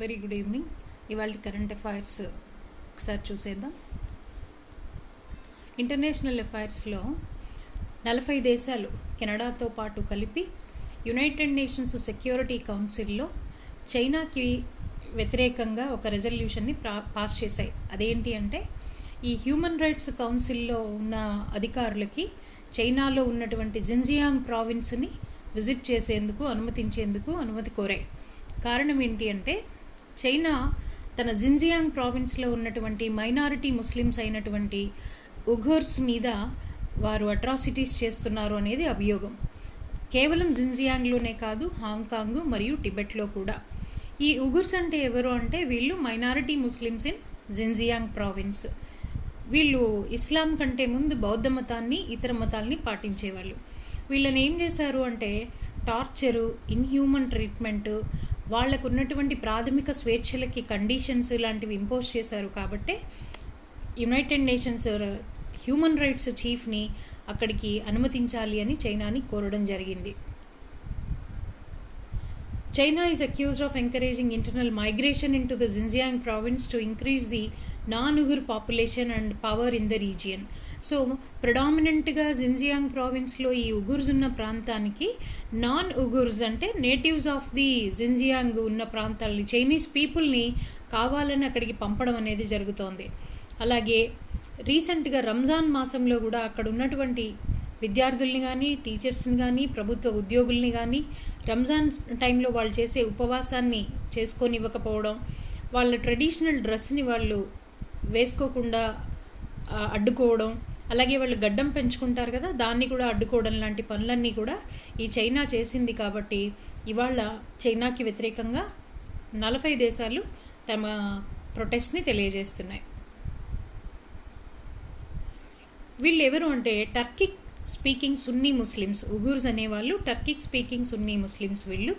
Very good evening. ఇవాళ current affairs ఒకసారి చూసేద్దాం. ఇంటర్నేషనల్ అఫైర్స్లో 40 దేశాలు కెనడాతో పాటు కలిపి యునైటెడ్ నేషన్స్ సెక్యూరిటీ కౌన్సిల్లో చైనాకి వ్యతిరేకంగా ఒక రెజల్యూషన్ని పాస్ చేశాయి. అదేంటి అంటే, ఈ హ్యూమన్ రైట్స్ కౌన్సిల్లో ఉన్న అధికారులకి చైనాలో ఉన్నటువంటి జిన్జియాంగ్ ప్రావిన్స్ని విజిట్ చేసేందుకు అనుమతి కోరాయి. కారణం ఏంటి అంటే, చైనా తన జిన్జియాంగ్ ప్రావిన్స్లో ఉన్నటువంటి మైనారిటీ ముస్లిమ్స్ అయినటువంటి ఉఘుర్స్ మీద వారు అట్రాసిటీస్ చేస్తున్నారు అనేది అభియోగం. కేవలం జిన్జియాంగ్లోనే కాదు, హాంకాంగ్ మరియు టిబెట్లో కూడా. ఈ ఉఘుర్స్ అంటే ఎవరు అంటే, వీళ్ళు minority Muslims in Xinjiang province. వీళ్ళు ఇస్లాం కంటే ముందు బౌద్ధ మతాన్ని, ఇతర మతాల్ని పాటించేవాళ్ళు. వీళ్ళని ఏం చేశారు అంటే, టార్చరు, ఇన్హ్యూమన్ ట్రీట్మెంటు, వాళ్ళకు ఉన్నటువంటి ప్రాథమిక స్వేచ్ఛలకి కండిషన్స్ లాంటివి ఇంపోజ్ చేశారు. కాబట్టి యునైటెడ్ నేషన్స్ హ్యూమన్ రైట్స్ చీఫ్ని అక్కడికి అనుమతించాలి అని చైనాని కోరడం జరిగింది. China is accused of encouraging internal migration into the Xinjiang province to increase the non-Uyghur population and power in the region. So ప్రెడామినెంట్గా జిన్జియాంగ్ ప్రావిన్స్లో ఈ ఉగుర్స్ ఉన్న ప్రాంతానికి నాన్ ఉగుర్స్ అంటే నేటివ్స్ ఆఫ్ ది జిన్జియాంగ్ ఉన్న ప్రాంతాలని, చైనీస్ పీపుల్ని కావాలని అక్కడికి పంపడం అనేది జరుగుతోంది. అలాగే రీసెంట్గా రంజాన్ మాసంలో కూడా అక్కడ ఉన్నటువంటి విద్యార్థుల్ని కానీ, టీచర్స్ని కానీ, ప్రభుత్వ ఉద్యోగుల్ని కానీ రంజాన్ టైంలో వాళ్ళు చేసే ఉపవాసాన్ని చేసుకొని ఇవ్వకపోవడం, వాళ్ళ ట్రెడిషనల్ డ్రెస్ని వాళ్ళు వేసుకోకుండా అడ్డుకోవడం, అలాగే వాళ్ళు గడ్డం పెంచుకుంటారు కదా, దాన్ని కూడా అడ్డుకోవడం లాంటి పనులన్నీ కూడా ఈ చైనా చేసింది. కాబట్టి ఇవాళ చైనాకి వ్యతిరేకంగా 40 దేశాలు తమ ప్రొటెస్ట్ని తెలియజేస్తున్నాయి. వీళ్ళు ఎవరు అంటే, Turkic speaking Sunni Muslims. Uyghurs అనేవాళ్ళు టర్కిక్ స్పీకింగ్ సున్నీ ముస్లిమ్స్. వీళ్ళు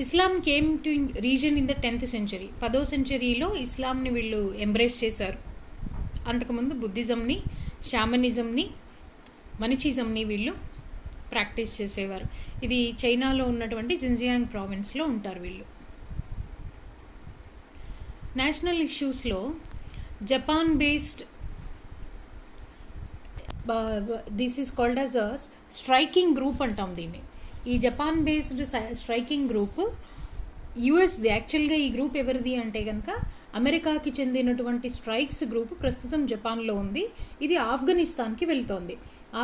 Islam came to region in the 10th century. 10వ సెంచరీలో ఇస్లాంని వీళ్ళు ఎంబ్రేస్ చేశారు. అంతకుముందు బుద్ధిజంని, షామనిజంని, మనిచిజంని వీళ్ళు ప్రాక్టీస్ చేసేవారు. ఇది చైనాలో ఉన్నటువంటి జిన్జియాంగ్ ప్రావిన్స్లో ఉంటారు వీళ్ళు. నేషనల్ ఇష్యూస్లో Japan based this is called as a striking group అంటాం దీన్ని. ఈ జపాన్ బేస్డ్ స్ట్రైకింగ్ గ్రూప్ యుఎస్ది. యాక్చువల్గా ఈ గ్రూప్ ఎవరిది అంటే కనుక అమెరికాకి చెందినటువంటి స్ట్రైక్స్ గ్రూప్ ప్రస్తుతం జపాన్లో ఉంది. ఇది ఆఫ్ఘనిస్తాన్కి వెళ్తోంది.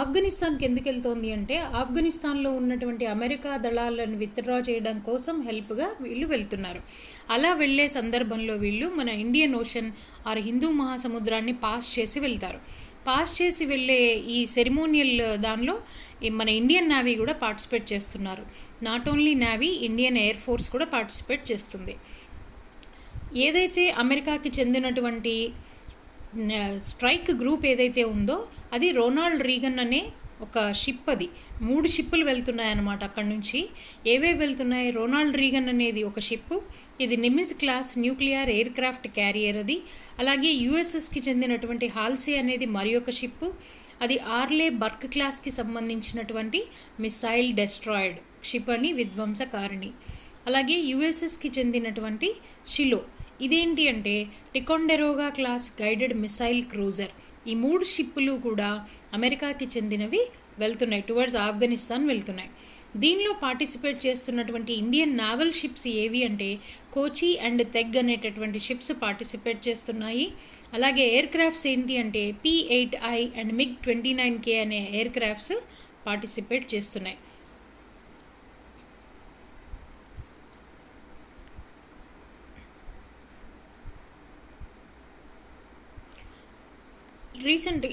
ఆఫ్ఘనిస్తాన్కి ఎందుకు వెళ్తోంది అంటే, ఆఫ్ఘనిస్తాన్లో ఉన్నటువంటి అమెరికా దళాలను విత్డ్రా చేయడం కోసం హెల్ప్గా వీళ్ళు వెళ్తున్నారు. అలా వెళ్ళే సందర్భంలో వీళ్ళు మన ఇండియన్ ఓషన్ ఆర్ హిందూ మహాసముద్రాన్ని పాస్ చేసి వెళ్తారు. పాస్ చేసి వెళ్ళే ఈ సెరిమోనియల్ దానిలో మన ఇండియన్ నేవీ కూడా పార్టిసిపేట్ చేస్తున్నారు. Not only navy, Indian air force కూడా పార్టిసిపేట్ చేస్తుంది. ఏదైతే అమెరికాకి చెందినటువంటి స్ట్రైక్ గ్రూప్ ఏదైతే ఉందో అది రొనాల్డ్ రీగన్ అనే ఒక షిప్. అది 3 షిప్పులు వెళ్తున్నాయన్నమాట అక్కడి నుంచి. ఏవేవి వెళ్తున్నాయి? రొనాల్డ్ రీగన్ అనేది ఒక షిప్, ఇది Nimitz class nuclear aircraft carrier అది. అలాగే యుఎస్ఎస్కి చెందినటువంటి హాల్సీ అనేది మరి ఒక షిప్, అది ఆర్లే బర్క్ క్లాస్కి సంబంధించినటువంటి మిసైల్ డెస్ట్రాయిడ్ షిప్ అని, విధ్వంసకారిణి. అలాగే యుఎస్ఎస్కి చెందినటువంటి షిలో, ఇదేంటి అంటే టికొండెరోగా క్లాస్ గైడెడ్ మిసైల్ క్రూజర్. ఈ 3 షిప్పులు కూడా అమెరికాకి చెందినవి వెళ్తున్నాయి, టువర్డ్స్ ఆఫ్ఘనిస్తాన్ వెళ్తున్నాయి. దీనిలో పార్టిసిపేట్ చేస్తున్నటువంటి ఇండియన్ నావల్ షిప్స్ ఏవి అంటే, కోచి అండ్ తెగ్ అనేటటువంటి షిప్స్ పార్టిసిపేట్ చేస్తున్నాయి. అలాగే ఎయిర్ క్రాఫ్ట్స్ ఏంటి అంటే, P-8I అండ్ MiG-29K అనే ఎయిర్ క్రాఫ్ట్స్ పార్టిసిపేట్ చేస్తున్నాయి.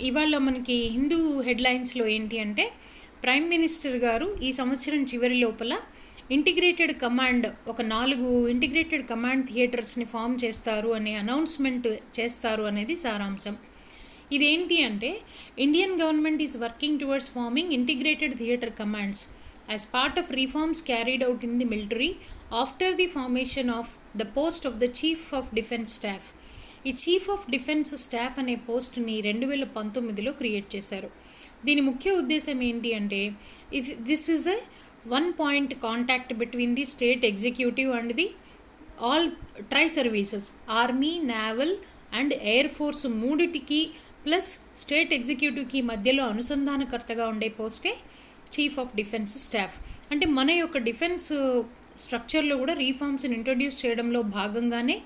ఇవాళ మనకి హిందూ హెడ్లైన్స్లో ఏంటి అంటే, ప్రైమ్ మినిస్టర్ గారు ఈ సంవత్సరం చివరి లోపల ఇంటిగ్రేటెడ్ కమాండ్, ఒక 4 ఇంటిగ్రేటెడ్ కమాండ్ థియేటర్స్ని ఫామ్ చేస్తారు అనే అనౌన్స్మెంట్ చేస్తారు అనేది సారాంశం. ఇదేంటి అంటే, Indian government is working towards farming integrated theatre commands as part of reforms carried out in the military after the formation of the post of the chief of defence staff. ఈ chief of defence staff అనే పోస్ట్ని 2019లో create చేశారు. దీని ముఖ్య ఉద్దేశం ఏంటి అంటే, this is a 1 point contact between the state executive and the all tri services army, naval and air force మూడిటికి plus state ఎగ్జిక్యూటివ్కి మధ్యలో అనుసంధానకర్తగా ఉండే పోస్టే చీఫ్ ఆఫ్ డిఫెన్స్ స్టాఫ్. అంటే మన యొక్క డిఫెన్స్ స్ట్రక్చర్లో కూడా రీఫార్మ్స్ని ఇంట్రొడ్యూస్ చేయడంలో భాగంగానే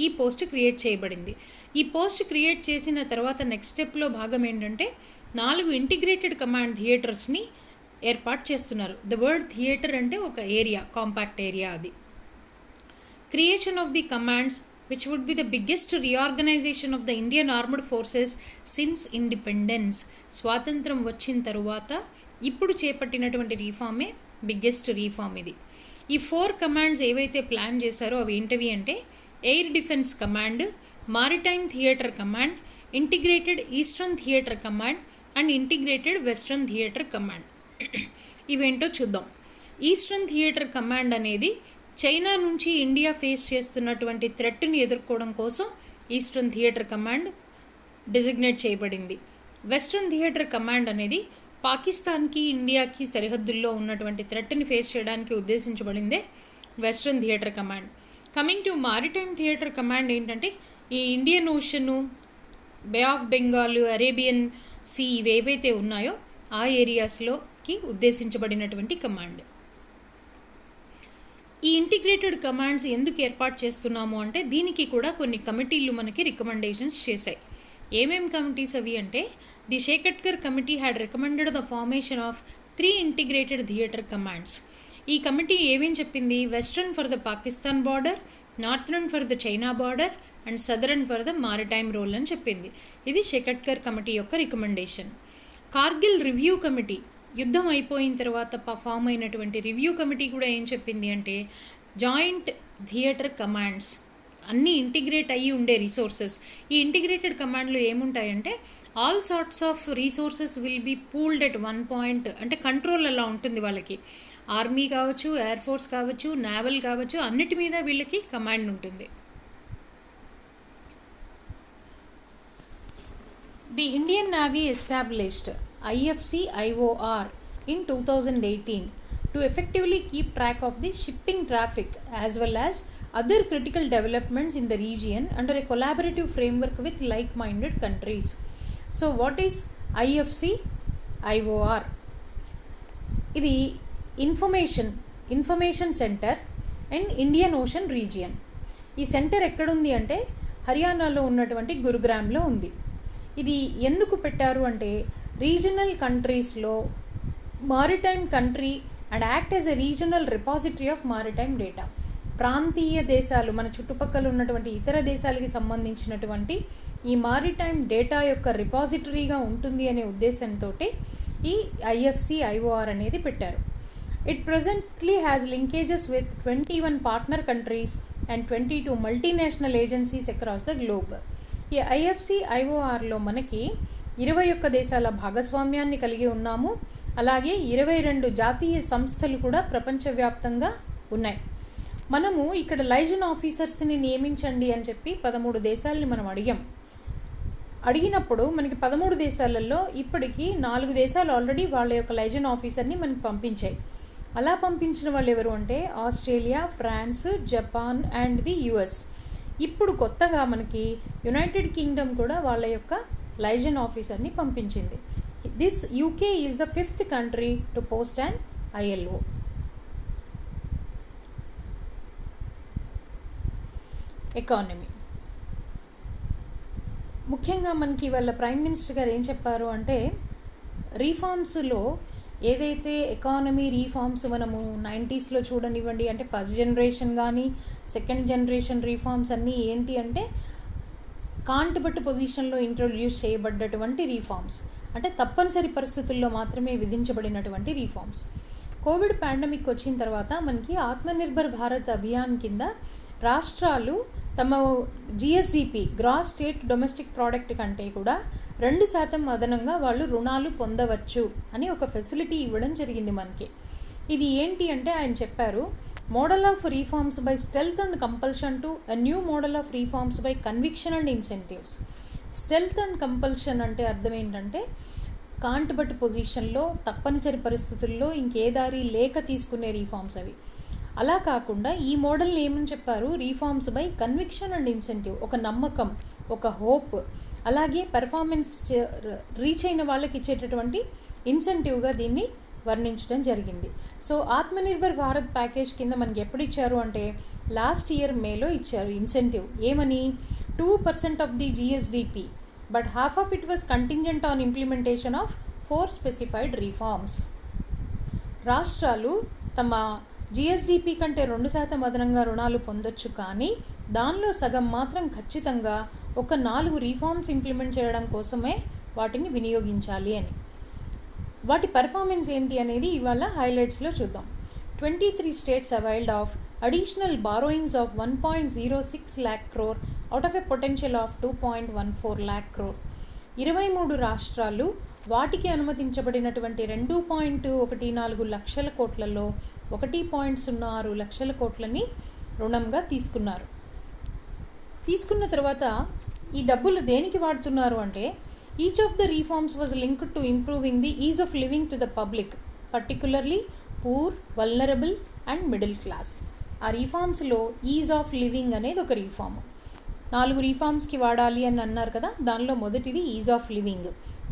ఈ పోస్ట్ క్రియేట్ చేయబడింది. ఈ పోస్ట్ క్రియేట్ చేసిన తర్వాత నెక్స్ట్ స్టెప్లో భాగం ఏంటంటే 4 ఇంటిగ్రేటెడ్ కమాండ్ థియేటర్స్ని ఏర్పాటు చేస్తున్నారు. ద వర్డ్ థియేటర్ అంటే ఒక ఏరియా, కాంపాక్ట్ ఏరియా. అది creation of the commands which would be the biggest reorganization of the Indian Armed Forces since independence. స్వాతంత్రం వచ్చిన తరువాత ఇప్పుడు చేపట్టినటువంటి రీఫార్మే బిగ్గెస్ట్ రీఫార్మ్ ఇది. ఈ 4 కమాండ్స్ ఏవైతే ప్లాన్ చేశారో అవి ఏంటివి అంటే air defence command, maritime theatre command, integrated eastern theatre command and integrated western theatre command. ఇవేంటో చూద్దాం. ఈస్టర్న్ థియేటర్ కమాండ్ అనేది చైనా నుంచి ఇండియా ఫేస్ చేస్తున్నటువంటి థ్రెట్ని ఎదుర్కోవడం కోసం ఈస్టర్న్ థియేటర్ కమాండ్ డిజిగ్నేట్ చేయబడింది. వెస్ట్రన్ థియేటర్ కమాండ్ అనేది పాకిస్తాన్కి ఇండియాకి సరిహద్దుల్లో ఉన్నటువంటి థ్రెట్ని ఫేస్ చేయడానికి ఉద్దేశించబడిందే western theatre command. Coming to maritime theatre command ఏంటంటే ఈ Indian ocean, bay of Bengal, Arabian sea ఇవేవైతే ఉన్నాయో ఆ ఏరియాస్లోకి ఉద్దేశించబడినటువంటి కమాండ్. ఈ ఇంటిగ్రేటెడ్ కమాండ్స్ ఎందుకు ఏర్పాటు చేస్తున్నాము అంటే దీనికి కూడా కొన్ని కమిటీలు మనకి రికమెండేషన్స్ చేశాయి. ఏమేం కమిటీస్ అవి అంటే the Shekatkar committee had recommended the formation of 3 integrated theatre commands. ఈ కమిటీ ఏమేం చెప్పింది? Western for the Pakistan border, northern for the China border and southern for the maritime role అని చెప్పింది. ఇది షేకట్కర్ కమిటీ యొక్క రికమెండేషన్. కార్గిల్ రివ్యూ కమిటీ, యుద్ధం అయిపోయిన తర్వాత ఫామ్ అయినటువంటి రివ్యూ కమిటీ కూడా ఏం చెప్పింది అంటే జాయింట్ థియేటర్ కమాండ్స్ అన్నీ ఇంటిగ్రేట్ అయ్యి ఉండే రిసోర్సెస్. ఈ ఇంటిగ్రేటెడ్ కమాండ్లో ఏముంటాయంటే all sorts of resources will be pooled at one point. అంటే కంట్రోల్ అలా ఉంటుంది వాళ్ళకి. ఆర్మీ కావచ్చు, ఎయిర్ ఫోర్స్ కావచ్చు, నేవల్ కావచ్చు, అన్నిటి మీద వీళ్ళకి కమాండ్ ఉంటుంది. The Indian navy established IFC-IOR in 2018 to effectively keep track of the shipping traffic as well as other critical developments in the region under a collaborative framework with like-minded countries. So what is IFC-IOR? ఇది information centre and Indian ocean region. ఈ centre ఎక్కడుంది అంటే హర్యానాలో ఉన్నటువంటి గురుగ్రామ్లో ఉంది. ఇది ఎందుకు పెట్టారు అంటే రీజనల్ కంట్రీస్లో maritime country and act as a regional repository of maritime data. ప్రాంతీయ దేశాలు, మన చుట్టుపక్కల ఉన్నటువంటి ఇతర దేశాలకి సంబంధించినటువంటి ఈ మారిటైమ్ డేటా యొక్క రిపాజిటరీగా ఉంటుంది అనే ఉద్దేశంతో ఈ IFC-IOR అనేది పెట్టారు. It presently has linkages with 21 partner countries and 22 multinational agencies across the globe. ఈ IFC-IORలో మనకి 21 దేశాల భాగస్వామ్యాన్ని కలిగి ఉన్నాము. అలాగే 22 జాతీయ సంస్థలు కూడా ప్రపంచవ్యాప్తంగా ఉన్నాయి. మనము ఇక్కడ లైజన్ ఆఫీసర్స్ని నియమించండి అని చెప్పి 13 దేశాలని మనం అడిగినప్పుడు మనకి 13 దేశాలలో ఇప్పటికీ 4 దేశాలు ఆల్రెడీ వాళ్ళ యొక్క లైజన్ ఆఫీసర్ని మనకి పంపించాయి. అలా పంపించిన వాళ్ళు ఎవరు అంటే Australia, France, Japan and the US. ఇప్పుడు కొత్తగా మనకి యునైటెడ్ కింగ్డమ్ కూడా వాళ్ళ యొక్క లైజన్ ఆఫీసర్ని పంపించింది. This UK is the 5th country to post and ILO. Economy ముఖ్యంగా మనకి వాళ్ళ ప్రైమ్ మినిస్టర్ గారు ఏం చెప్పారు అంటే రీఫార్మ్స్లో ఏదైతే ఎకానమీ రీఫార్మ్స్ మనము 90sలో చూడనివ్వండి, అంటే ఫస్ట్ జనరేషన్ కానీ సెకండ్ జనరేషన్ రీఫార్మ్స్ అన్నీ ఏంటి అంటే కాంట్బట్టు పొజిషన్లో ఇంట్రొడ్యూస్ చేయబడ్డటువంటి రీఫార్మ్స్, అంటే తప్పనిసరి పరిస్థితుల్లో మాత్రమే విధించబడినటువంటి రీఫార్మ్స్. కోవిడ్ పాండమిక్ వచ్చిన తర్వాత మనకి ఆత్మనిర్భర్ భారత్ అభియాన్ కింద రాష్ట్రాలు తమ GSDP gross state domestic product కంటే కూడా 2% అదనంగా వాళ్ళు రుణాలు పొందవచ్చు అని ఒక ఫెసిలిటీ ఇవ్వడం జరిగింది మనకి. ఇది ఏంటి అంటే ఆయన చెప్పారు, model of reforms by stealth and compulsion to a new model of reforms by conviction and incentives. Stealth and compulsion అంటే అర్థం ఏంటంటే కాంట్బట్టు పొజిషన్లో తప్పనిసరి పరిస్థితుల్లో ఇంకే దారి లేక తీసుకునే రీఫార్మ్స్ అవి. అలా కాకుండా ఈ మోడల్ని ఏమని చెప్పారు, reforms by conviction and incentive, ఒక నమ్మకం, ఒక హోప్, అలాగే పెర్ఫార్మెన్స్ రీచ్ అయిన వాళ్ళకి ఇచ్చేటటువంటి ఇన్సెంటివ్గా దీన్ని వర్ణించడం జరిగింది. సో ఆత్మనిర్భర్ భారత్ ప్యాకేజ్ కింద మనకి ఎప్పుడు ఇచ్చారు అంటే లాస్ట్ ఇయర్ మేలో ఇచ్చారు ఇన్సెంటివ్. ఏమని, 2% of the GSDP, but half of it was contingent on implementation of 4 specified reforms. రాష్ట్రాలు తమ జిఎస్డిపి కంటే 2% అదనంగా రుణాలు పొందొచ్చు, కానీ దానిలో సగం మాత్రం ఖచ్చితంగా ఒక 4 రీఫార్మ్స్ ఇంప్లిమెంట్ చేయడం కోసమే వాటిని వినియోగించాలి అని. వాటి పర్ఫార్మెన్స్ ఏంటి అనేది ఇవాళ హైలైట్స్లో చూద్దాం. 23 states availed of additional borrowings of 1.06 lakh crore out of a potential of 2.14 lakh crore. 23 రాష్ట్రాలు వాటికి అనుమతించబడినటువంటి 2.14 లక్షల కోట్లలో 1.06 లక్షల కోట్లని రుణంగా తీసుకున్నారు. తీసుకున్న తర్వాత ఈ డబ్బులు దేనికి వాడుతున్నారు అంటే, each of the reforms was linked to improving the is of living to the public, particularly poor, vulnerable and middle class. ఆ రీఫార్మ్స్లో ఈజ్ ఆఫ్ లివింగ్ అనేది ఒక రీఫార్మ్. 4 రీఫార్మ్స్కి వాడాలి అని అన్నారు కదా, దానిలో మొదటిది ఈజ్ ఆఫ్ లివింగ్.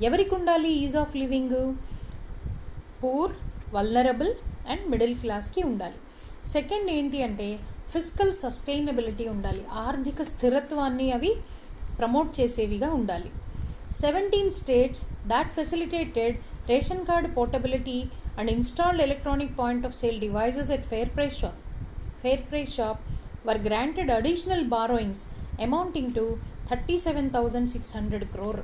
ఎవరికి ఉండాలి is of living? Poor, vulnerable and middle క్లాస్కి ఉండాలి. సెకండ్ ఏంటి అంటే ఫిజికల్ సస్టైనబిలిటీ ఉండాలి, ఆర్థిక స్థిరత్వాన్ని అవి ప్రమోట్ చేసేవిగా ఉండాలి. 17 states that facilitated ration card portability and installed electronic point of sale devices at fair price shop were granted additional borrowings amounting to 37,600 crore.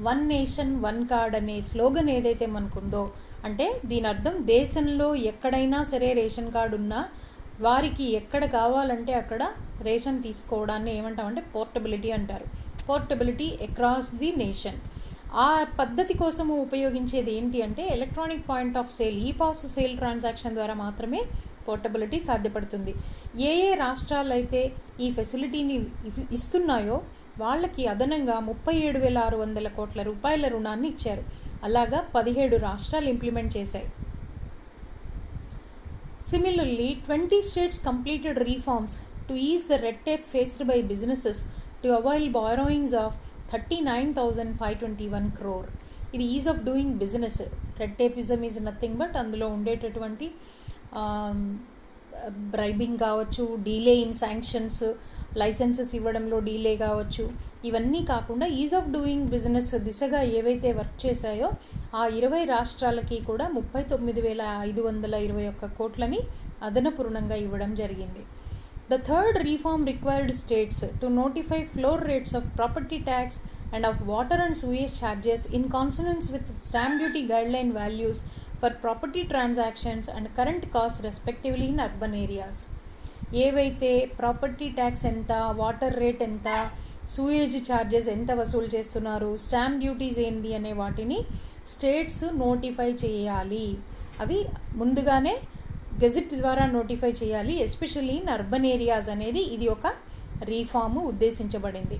One nation one card అనే slogan ఏదైతే మనకుందో, అంటే దీని అర్థం దేశంలో ఎక్కడైనా సరే రేషన్ కార్డు ఉన్నా వారికి ఎక్కడ కావాలంటే అక్కడ రేషన్ తీసుకోవడాన్ని ఏమంటామంటే పోర్టబిలిటీ అంటారు. Portability across the nation. ఆ పద్ధతి కోసము ఉపయోగించేది ఏంటి అంటే ఎలక్ట్రానిక్ పాయింట్ ఆఫ్ సేల్, ఈ పాస్ సేల్ ట్రాన్సాక్షన్ ద్వారా మాత్రమే పోర్టబిలిటీ సాధ్యపడుతుంది. ఏ ఏ రాష్ట్రాలు అయితే ఈ ఫెసిలిటీని ఇస్తున్నాయో వాళ్ళకి అదనంగా 37,600 కోట్ల రూపాయల రుణాన్ని ఇచ్చారు. అలాగా 17 రాష్ట్రాలు ఇంప్లిమెంట్ చేశాయి. Similarly, 20 states completed reforms to ease the red tape faced by businesses to avail borrowings of 39,521 crore. ఇది is of doing business. Red tapism is nothing but అందులో ఉండేటటువంటి బ్రైబింగ్ కావచ్చు, డీలే ఇన్ శాంక్షన్స్, లైసెన్సెస్ ఇవ్వడంలో delay కావచ్చు, ఇవన్నీ కాకుండా is of doing business దిశగా ఏవైతే వర్క్ చేశాయో ఆ 20 రాష్ట్రాలకి కూడా 39,521 కోట్లని అదనపు రుణంగా ఇవ్వడం జరిగింది. The third reform required states to notify floor rates of property tax and of water and sewage charges in consonance with stamp duty guideline values for property transactions and current costs respectively in urban areas. ఏవైతే property tax ఎంత, water rate ఎంత, sewage charges ఎంత వసూలు చేస్తున్నారు, stamp duties ఏంటి అనే వాటిని states notify చేయాలి. అవి ముందుగానే గెజిట్ ద్వారా నోటిఫై చేయాలి, ఎస్పెషల్లీ ఇన్ అర్బన్ ఏరియాస్ అనేది ఇది ఒక రీఫార్మ్ ఉద్దేశించబడింది.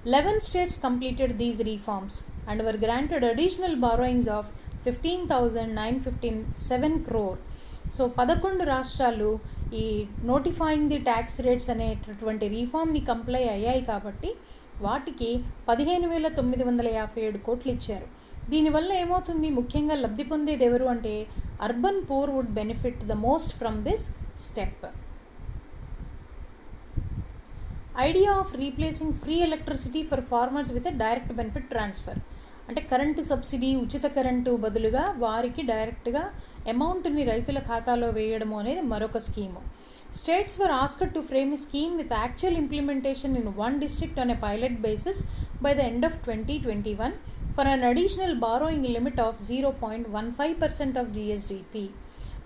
11 states completed these reforms and were granted additional borrowings of 15,957 crore. So 11 రాష్ట్రాలు ఈ నోటిఫైయింగ్ ది ట్యాక్స్ రేట్స్ అనేటటువంటి రీఫామ్ని కంప్లై అయ్యాయి కాబట్టి వాటికి 15,957 కోట్లు ఇచ్చారు. దీనివల్ల ఏమవుతుంది, ముఖ్యంగా లబ్ధి పొందేది ఎవరు అంటే urban poor would benefit the most from this step. Idea of replacing free electricity for farmers with a direct benefit transfer, అంటే కరెంటు సబ్సిడీ, ఉచిత కరెంటు బదులుగా వారికి డైరెక్ట్గా అమౌంట్ని రైతుల ఖాతాలో వేయడము అనేది మరొక scheme. States were asked to frame a scheme with actual implementation in one district on a pilot basis by the end of 2021 for an additional borrowing limit of 0.15% of GSDP.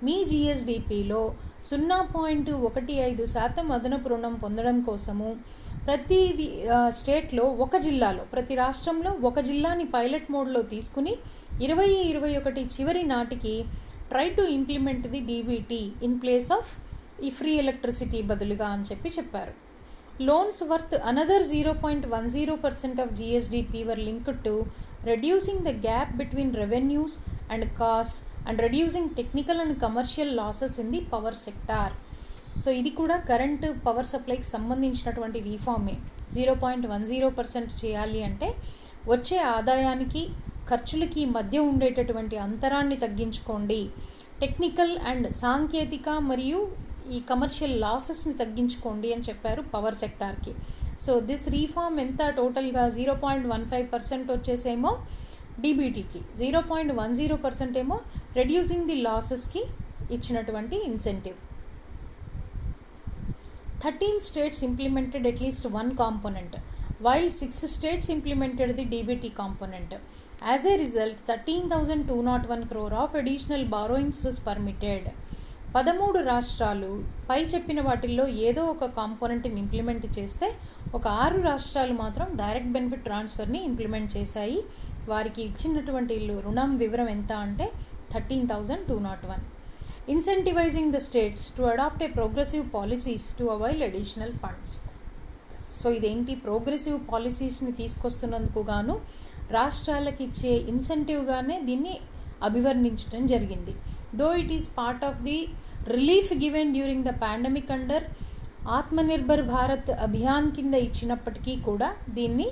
మీ జిఎస్డిపిలో 0.15% అదనపు రుణం పొందడం కోసము ప్రతి స్టేట్లో ఒక జిల్లాలో, ప్రతి రాష్ట్రంలో ఒక జిల్లాని పైలట్ మోడ్లో తీసుకుని 2021 చివరి నాటికి try to implement the DBT in place of ఈ ఫ్రీ ఎలక్ట్రిసిటీ బదులుగా అని చెప్పారు. Loans worth another 0.10% of GSDP were linked to reducing the gap between revenues and costs and reducing technical and commercial losses in the power sector. So ఇది కూడా current power సప్లైకి సంబంధించినటువంటి రీఫార్మే. 0.10% చేయాలి అంటే వచ్చే ఆదాయానికి ఖర్చులకి మధ్య ఉండేటటువంటి అంతరాన్ని తగ్గించుకోండి, టెక్నికల్ అండ్ సాంకేతిక మరియు ఈ కమర్షియల్ లాసెస్ని తగ్గించుకోండి అని చెప్పారు పవర్ సెక్టార్కి. సో దిస్ రీఫార్మ్ ఎంత టోటల్గా 0.15% వచ్చేసేమో డీబీటీకి, 0.10% ఏమో రెడ్యూసింగ్ ది లాసెస్కి ఇచ్చినటువంటి incentive. 13 states implemented at least one component, while 6 states implemented the DBT component. As a result, 13,201 crore of additional borrowings was permitted. 13 రాష్ట్రాలు పై చెప్పిన వాటిల్లో ఏదో ఒక కాంపోనెంట్ని ఇంప్లిమెంట్ చేస్తే ఒక 6 రాష్ట్రాలు మాత్రం డైరెక్ట్ బెనిఫిట్ ట్రాన్స్ఫర్ని ఇంప్లిమెంట్ చేశాయి. వారికి ఇచ్చినటువంటి రుణం వివరం ఎంత అంటే 13,201. Incentivizing the states to adopt a progressive policies to avail additional funds. So ఇదేంటి, ప్రోగ్రెసివ్ పాలసీస్ని తీసుకొస్తున్నందుకు గాను రాష్ట్రాలకు ఇచ్చే ఇన్సెంటివ్గానే దీన్ని అభివర్ణించడం జరిగింది. Though it is part of the relief given during the pandemic under Atmanirbhar Bharat Abhiyan కింద ఇచ్చినప్పటికీ కూడా దీన్ని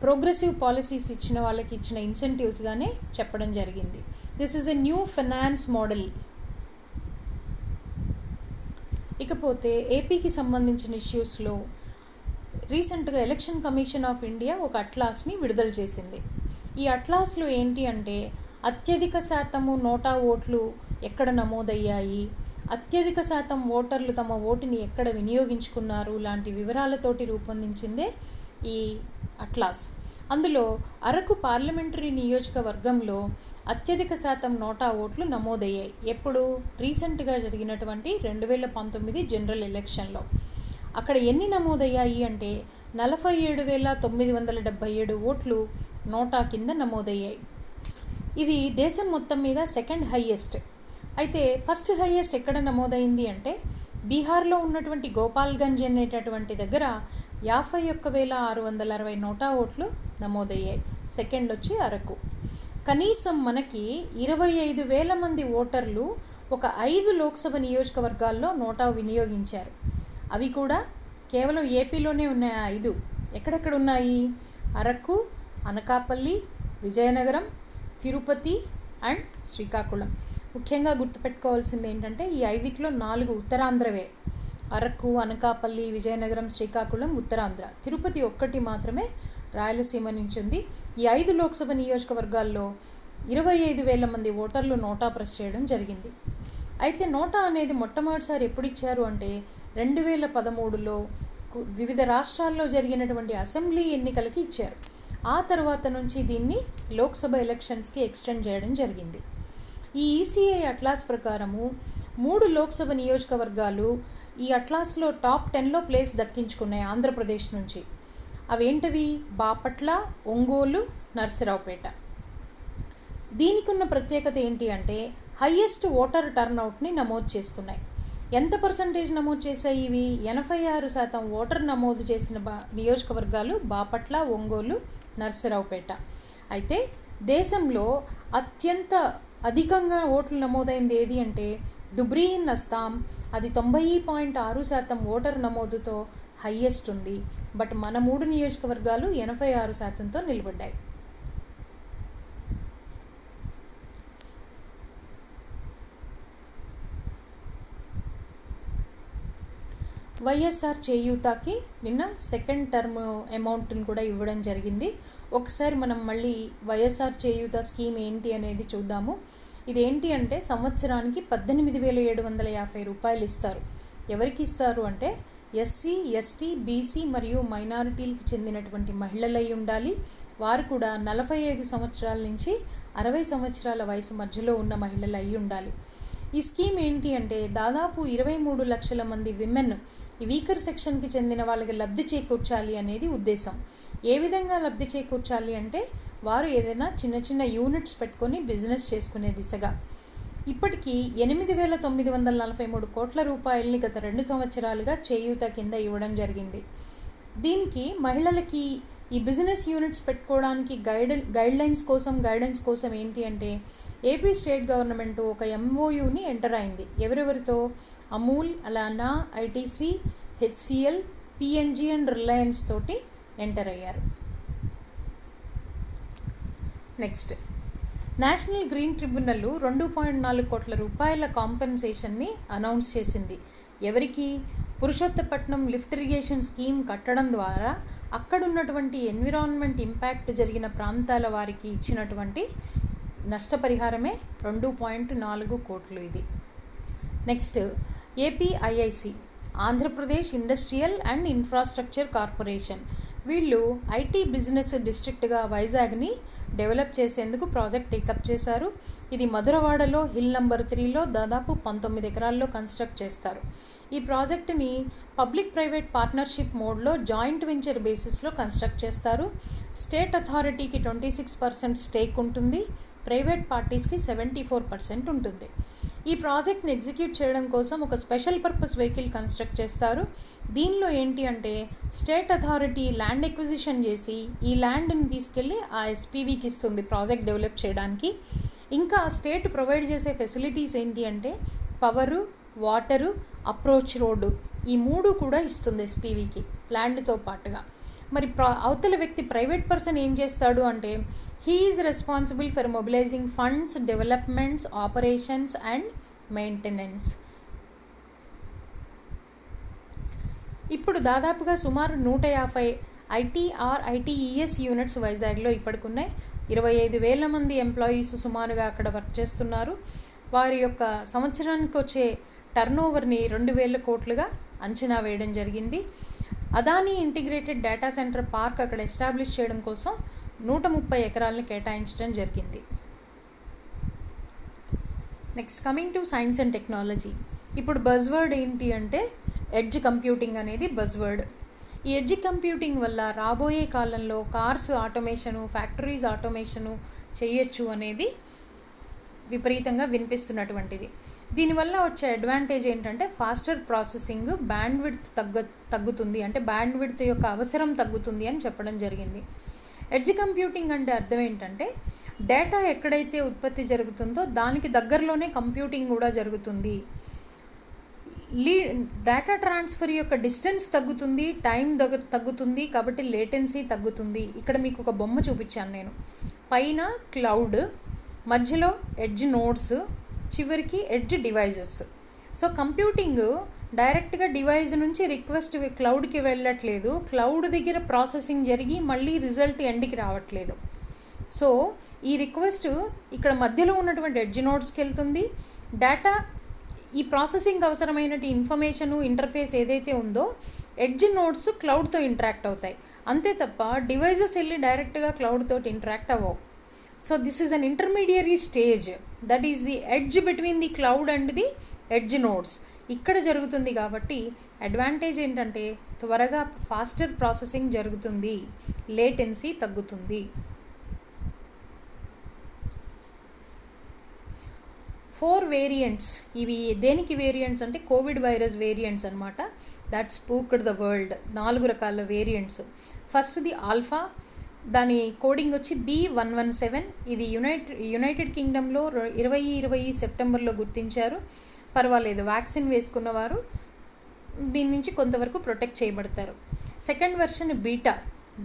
ప్రోగ్రెసివ్ పాలసీస్ ఇచ్చిన వాళ్ళకి ఇచ్చిన ఇన్సెంటివ్స్గానే చెప్పడం జరిగింది. This is a new finance model. ఇకపోతే ఏపీకి సంబంధించిన ఇష్యూస్లో రీసెంట్గా ఎలక్షన్ కమిషన్ ఆఫ్ ఇండియా ఒక అట్లాస్ని విడుదల చేసింది. ఈ అట్లాస్లో ఏంటి అంటే అత్యధిక శాతము నోటా ఓట్లు ఎక్కడ నమోదయ్యాయి, అత్యధిక శాతం ఓటర్లు తమ ఓటుని ఎక్కడ వినియోగించుకున్నారు లాంటి వివరాలతోటి రూపొందించిందే ఈ అట్లాస్. అందులో అరకు పార్లమెంటరీ నియోజకవర్గంలో అత్యధిక శాతం నోటా ఓట్లు నమోదయ్యాయి. ఎప్పుడు, రీసెంట్గా జరిగినటువంటి 2019 జనరల్ ఎలక్షన్లో. అక్కడ ఎన్ని నమోదయ్యాయి అంటే 47,977 ఓట్లు నోటా కింద నమోదయ్యాయి. ఇది దేశం మొత్తం మీద సెకండ్ హైయెస్ట్. అయితే ఫస్ట్ హైయెస్ట్ ఎక్కడ నమోదైంది అంటే బీహార్లో ఉన్నటువంటి గోపాల్గంజ్ అనేటటువంటి దగ్గర 51,660 నోటా ఓట్లు నమోదయ్యాయి. సెకండ్ వచ్చి అరకు. కనీసం మనకి 25,000 మంది ఓటర్లు ఒక 5 లోక్సభ నియోజకవర్గాల్లో నోటా వినియోగించారు. అవి కూడా కేవలం ఏపీలోనే ఉన్నాయి. 5 ఎక్కడెక్కడ ఉన్నాయి? అరకు, అనకాపల్లి, విజయనగరం, తిరుపతి అండ్ శ్రీకాకుళం. ముఖ్యంగా గుర్తుపెట్టుకోవాల్సింది ఏంటంటే ఈ 5లో 4 ఉత్తరాంధ్రవే. అరకు, అనకాపల్లి, విజయనగరం, శ్రీకాకుళం ఉత్తరాంధ్ర. తిరుపతి ఒక్కటి మాత్రమే రాయలసీమ నుంచి ఉంది. ఈ 5 లోక్సభ నియోజకవర్గాల్లో 25,000 మంది ఓటర్లు నోటా ప్రెస్ చేయడం జరిగింది. అయితే నోటా అనేది మొట్టమొదటిసారి ఎప్పుడు ఇచ్చారు అంటే 2013లో వివిధ రాష్ట్రాల్లో జరిగినటువంటి అసెంబ్లీ ఎన్నికలకి ఇచ్చారు. ఆ తర్వాత నుంచి దీన్ని లోక్సభ ఎలక్షన్స్కి ఎక్స్టెండ్ చేయడం జరిగింది. ఈ ఈసీఐ అట్లాస్ ప్రకారము 3 లోక్సభ నియోజకవర్గాలు ఈ అట్లాస్లో టాప్ 10లో ప్లేస్ దక్కించుకున్నాయి ఆంధ్రప్రదేశ్ నుంచి. అవేంటవి? బాపట్ల, ఒంగోలు, నర్సరావుపేట. దీనికి ఉన్న ప్రత్యేకత ఏంటి అంటే హయ్యెస్ట్ ఓటర్ టర్న్అవుట్ని నమోదు చేసుకున్నాయి. ఎంత పర్సంటేజ్ నమోదు చేశాయి ఇవి? 86% ఓటర్ నమోదు చేసిన నియోజకవర్గాలు బాపట్ల, ఒంగోలు, నర్సరావుపేట. అయితే దేశంలో అత్యంత అధికంగా ఓట్లు నమోదైంది ఏది అంటే దుబ్రీ ఇన్ అస్సాం. అది 90.6% ఓటర్ నమోదుతో హయ్యెస్ట్ ఉంది. బట్ మన 3 నియోజకవర్గాలు 86%తో నిలబడ్డాయి. వైఎస్ఆర్ చేయూతకి నిన్న సెకండ్ టర్మ్ అమౌంట్ని కూడా ఇవ్వడం జరిగింది. ఒకసారి మనం మళ్ళీ వైఎస్ఆర్ చేయూత స్కీమ్ ఏంటి అనేది చూద్దాము. ఇదేంటి అంటే సంవత్సరానికి 18,750 రూపాయలు ఇస్తారు. ఎవరికి ఇస్తారు అంటే ఎస్సీ, ఎస్టీ, బీసీ మరియు మైనారిటీలకు చెందినటువంటి మహిళలై ఉండాలి. వారు కూడా 45 సంవత్సరాల నుంచి 60 సంవత్సరాల వయసు మధ్యలో ఉన్న మహిళలు అయి ఉండాలి. ఈ స్కీమ్ ఏంటి అంటే దాదాపు 23 లక్షల మంది విమెన్ ఈ వీకర్ సెక్షన్కి చెందిన వాళ్ళకి లబ్ధి చేకూర్చాలి అనేది ఉద్దేశం. ఏ విధంగా లబ్ధి చేకూర్చాలి అంటే వారు ఏదైనా చిన్న చిన్న యూనిట్స్ పెట్టుకొని బిజినెస్ చేసుకునే దిశగా. ఇప్పటికీ 8,943 కోట్ల రూపాయలని గత 2 సంవత్సరాలుగా చేయూత కింద ఇవ్వడం జరిగింది. దీనికి మహిళలకి ఈ బిజినెస్ యూనిట్స్ పెట్టుకోవడానికి గైడెన్స్ కోసం ఏంటి అంటే ఏపీ స్టేట్ గవర్నమెంట్ ఒక ఎంఓయూని ఎంటర్ అయింది. ఎవరెవరితో? అమూల్, అలానా, ITC, HCl, PNG and Reliance తోటి ఎంటర్ అయ్యారు. నెక్స్ట్, నేషనల్ గ్రీన్ ట్రిబ్యునల్ 2.4 కోట్ల రూపాయల కాంపెన్సేషన్ని అనౌన్స్ చేసింది. ఎవరికి? పురుషోత్తపట్నం లిఫ్ట్ ఇరిగేషన్ స్కీమ్ కట్టడం ద్వారా అక్కడున్నటువంటి ఎన్విరాన్మెంట్ ఇంపాక్ట్ జరిగిన ప్రాంతాల వారికి ఇచ్చినటువంటి నష్టపరిహారమే 2.4 కోట్లు ఇది. Next, APIIC, Andhra Pradesh industrial and infrastructure corporation, వీళ్ళు ఐటీ బిజినెస్ డిస్ట్రిక్ట్గా వైజాగ్ని డెవలప్ చేసేందుకు ప్రాజెక్ట్ టేకప్ చేశారు. ఇది మధురవాడలో హిల్ నెంబర్ 3లో దాదాపు 19 ఎకరాల్లో కన్స్ట్రక్ట్ చేస్తారు. ఈ ప్రాజెక్టుని పబ్లిక్ ప్రైవేట్ పార్ట్నర్షిప్ మోడ్లో జాయింట్ వెంచర్ బేసిస్లో కన్స్ట్రక్ట్ చేస్తారు. స్టేట్ అథారిటీకి 26% స్టేక్ ఉంటుంది, ప్రైవేట్ పార్టీస్కి 74% ఉంటుంది. ఈ ప్రాజెక్ట్ని ఎగ్జిక్యూట్ చేయడం కోసం ఒక స్పెషల్ పర్పస్ వెహికల్ కన్స్ట్రక్ట్ చేస్తారు. దీనిలో ఏంటి అంటే స్టేట్ అథారిటీ ల్యాండ్ ఎక్విజిషన్ చేసి ఈ ల్యాండ్ని తీసుకెళ్ళి ఆ ఎస్పీవీకి ఇస్తుంది ప్రాజెక్ట్ డెవలప్ చేయడానికి. ఇంకా స్టేట్ ప్రొవైడ్ చేసే ఫెసిలిటీస్ ఏంటి అంటే పవరు, వాటరు, అప్రోచ్ రోడ్డు, ఈ 3 కూడా ఇస్తుంది ఎస్పీవీకి ల్యాండ్తో పాటుగా. మరి అవతల వ్యక్తి ప్రైవేట్ పర్సన్ ఏం చేస్తాడు అంటే he is responsible for mobilising funds, developments, operations and maintenance. ఇప్పుడు దాదాపుగా సుమారు 150 ఐటీఈఎస్ యూనిట్స్ వైజాగ్లో ఇప్పటికున్నాయి. 25,000 మంది ఎంప్లాయీస్ సుమారుగా అక్కడ వర్క్ చేస్తున్నారు. వారి యొక్క సంవత్సరానికి వచ్చే టర్నోవర్ని 2,000 కోట్లుగా అంచనా వేయడం జరిగింది. Adani integrated data centre park అక్కడ ఎస్టాబ్లిష్ చేయడం కోసం 130 ఎకరాలను కేటాయించడం జరిగింది. Next, coming to science and technology. ఇప్పుడు బజ్వర్డ్ ఏంటి అంటే ఎడ్జ్ కంప్యూటింగ్ అనేది బజ్వర్డ్. ఈ ఎడ్జ్ కంప్యూటింగ్ వల్ల రాబోయే కాలంలో కార్స్ ఆటోమేషను, ఫ్యాక్టరీస్ ఆటోమేషను చేయొచ్చు అనేది విపరీతంగా వినిపిస్తున్నటువంటిది. దీనివల్ల వచ్చే అడ్వాంటేజ్ ఏంటంటే ఫాస్టర్ ప్రాసెసింగ్, బ్యాండ్ విడ్త్ తగ్గుతుంది, అంటే బ్యాండ్ విడ్త్ యొక్క అవసరం తగ్గుతుంది అని చెప్పడం జరిగింది. ఎడ్జ్ కంప్యూటింగ్ అంటే అర్థం ఏంటంటే డేటా ఎక్కడైతే ఉత్పత్తి జరుగుతుందో దానికి దగ్గరలోనే కంప్యూటింగ్ కూడా జరుగుతుంది. డేటా ట్రాన్స్ఫర్ యొక్క డిస్టెన్స్ తగ్గుతుంది, టైం తగ్గుతుంది, కాబట్టి లేటెన్సీ తగ్గుతుంది. ఇక్కడ మీకు ఒక బొమ్మ చూపించాను నేను. పైన క్లౌడ్, మధ్యలో ఎడ్జ్ నోడ్స్, చివరికి ఎడ్జ్ డివైజెస్. సో కంప్యూటింగ్ డైరెక్ట్గా డివైజ్ నుంచి రిక్వెస్ట్ క్లౌడ్కి వెళ్ళట్లేదు, క్లౌడ్ దగ్గర ప్రాసెసింగ్ జరిగి మళ్ళీ రిజల్ట్ ఎండ్కి రావట్లేదు. సో ఈ రిక్వెస్ట్ ఇక్కడ మధ్యలో ఉన్నటువంటి ఎడ్జ్ నోడ్స్కి వెళ్తుంది. డేటా ఈ ప్రాసెసింగ్ అవసరమైన ఇన్ఫర్మేషను, ఇంటర్ఫేస్ ఏదైతే ఉందో ఎడ్జ్ నోడ్స్ క్లౌడ్తో ఇంటరాక్ట్ అవుతాయి. అంతే తప్ప డివైజెస్ వెళ్ళి డైరెక్ట్గా క్లౌడ్ తోటి ఇంటరాక్ట్ అవ్వవు. So this is an intermediary stage, that is the edge between the cloud and the edge nodes. ఇక్కడ జరుగుతుంది కాబట్టి అడ్వాంటేజ్ ఏంటంటే త్వరగా ఫాస్టర్ ప్రాసెసింగ్ జరుగుతుంది, లేటెన్సీ తగ్గుతుంది. 4 వేరియంట్స్. ఇవి దేనికి వేరియంట్స్ అంటే కోవిడ్ వైరస్ వేరియంట్స్ అనమాట. That spooked the world. 4 రకాల వేరియంట్స్. ఫస్ట్ ది ఆల్ఫా, దాని కోడింగ్ వచ్చి B117. ఇది యునైటెడ్ కింగ్డమ్లో 2020 సెప్టెంబర్లో గుర్తించారు. పర్వాలేదు, వ్యాక్సిన్ వేసుకున్నవారు దీని నుంచి కొంతవరకు ప్రొటెక్ట్ చేయబడతారు. Second version beta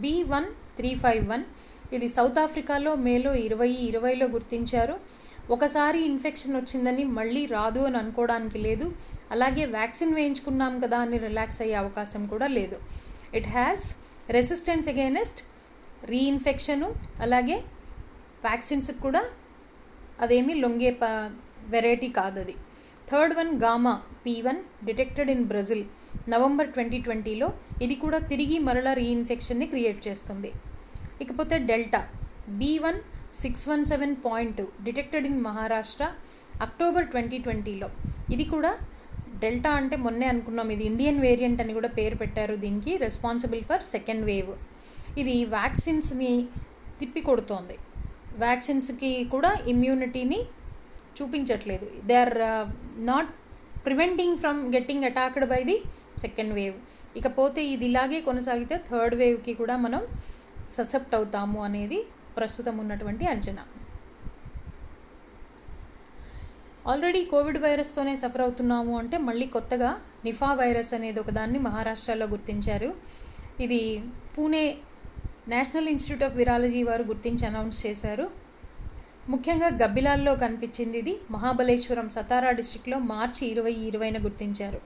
B1351. ఇది సౌత్ ఆఫ్రికాలో మేలో 2020లో గుర్తించారు. ఒకసారి ఇన్ఫెక్షన్ వచ్చిందని మళ్ళీ రాదు అని అనుకోవడానికి లేదు. అలాగే వ్యాక్సిన్ వేయించుకున్నాం కదా అని రిలాక్స్ అయ్యే అవకాశం కూడా లేదు. It has resistance against reinfection, అలాగే వ్యాక్సిన్స్కి కూడా అదేమీ లొంగే వెరైటీ కాదు అది. Third one gamma P1, detected in Brazil November 2020లో. ఇది కూడా తిరిగి మరలా రీఇన్ఫెక్షన్ని క్రియేట్ చేస్తుంది. ఇకపోతే delta B1617.2, detected in Maharashtra October 2020లో. ఇది కూడా డెల్టా అంటే మొన్నే అనుకున్నాం, ఇది ఇండియన్ వేరియంట్ అని కూడా పేరు పెట్టారు దీనికి. Responsible for second wave. ఇది వ్యాక్సిన్స్ని తిప్పి కొడుతోంది, వ్యాక్సిన్స్కి కూడా ఇమ్యూనిటీని చూపించట్లేదు. They are not preventing from getting attacked by the second wave. ఇకపోతే ఇది ఇలాగే కొనసాగితే థర్డ్ వేవ్కి కూడా మనం ససెప్ట్ అవుతాము అనేది ప్రస్తుతం ఉన్నటువంటి అంచనా. ఆల్రెడీ కోవిడ్ వైరస్తోనే సఫర్ అవుతున్నాము అంటే మళ్ళీ కొత్తగా నిఫా వైరస్ అనేది ఒకదాన్ని మహారాష్ట్రలో గుర్తించారు. ఇది పూణే నేషనల్ ఇన్స్టిట్యూట్ ఆఫ్ విరాలజీ వారు గుర్తించి అనౌన్స్ చేశారు. ముఖ్యంగా గబ్బిలాల్లో కనిపించింది. ఇది మహాబలేశ్వరం సతారా డిస్ట్రిక్ట్లో మార్చి 2020 గుర్తించారు.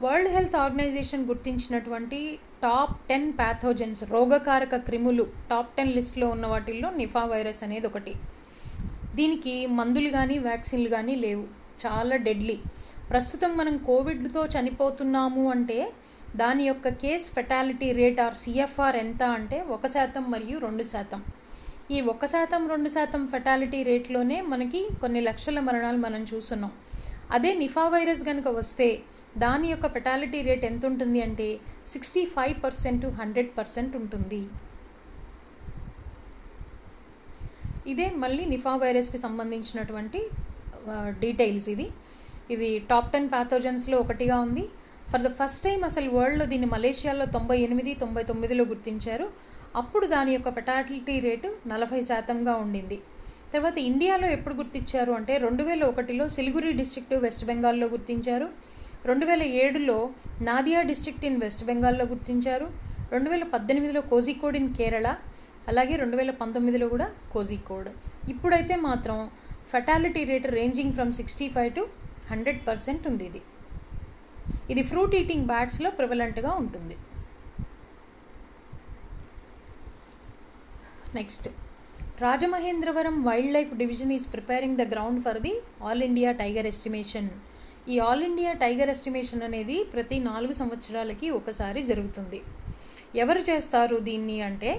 వరల్డ్ హెల్త్ ఆర్గనైజేషన్ గుర్తించినటువంటి టాప్ 10 ప్యాథోజన్స్, రోగకారక క్రిములు టాప్ 10 లిస్ట్లో ఉన్న వాటిల్లో నిఫా వైరస్ అనేది ఒకటి. దీనికి మందులు కానీ వ్యాక్సిన్లు కానీ లేవు, చాలా డెడ్లీ. ప్రస్తుతం మనం కోవిడ్తో చనిపోతున్నాము అంటే దాని యొక్క case fatality rate or CFR ఎంత అంటే 1% మరియు 2%. ఈ 1% 2% ఫెటాలిటీ రేట్లోనే మనకి కొన్ని లక్షల మరణాలు మనం చూస్తున్నాం. అదే నిఫా వైరస్ కనుక వస్తే దాని యొక్క ఫెటాలిటీ రేట్ ఎంత ఉంటుంది అంటే 65% to 100% ఉంటుంది. ఇదే మళ్ళీ నిఫా వైరస్కి సంబంధించినటువంటి డీటెయిల్స్. ఇది టాప్ 10 ప్యాథోజన్స్లో ఒకటిగా ఉంది. ఫర్ ద ఫస్ట్ టైం అసలు వరల్డ్లో దీన్ని మలేషియాలో 98-99లో గుర్తించారు. అప్పుడు దాని యొక్క ఫెటాలిటీ రేటు 40%గా ఉండింది. తర్వాత ఇండియాలో ఎప్పుడు గుర్తించారు అంటే 2001లో సిలిగురి డిస్ట్రిక్ట్ వెస్ట్ బెంగాల్లో గుర్తించారు. 2007లో నాదియా డిస్ట్రిక్ట్ ఇన్ వెస్ట్ బెంగాల్లో గుర్తించారు. 2018లో కోజికోడ్ ఇన్ కేరళ, అలాగే 2019లో కూడా కోజికోడ్. ఇప్పుడైతే మాత్రం fatality rate ranging from 65 to 100% ఉంది. ఇది ఫ్రూట్ ఈటింగ్ బ్యాట్స్లో ప్రివలెంట్గా ఉంటుంది. Next, Rajamahendravaram wild life division is preparing the ground for the all India tiger estimation. ఈ ఆల్ ఇండియా టైగర్ ఎస్టిమేషన్ అనేది ప్రతి 4 సంవత్సరాలకి ఒకసారి జరుగుతుంది. ఎవరు చేస్తారు దీన్ని అంటే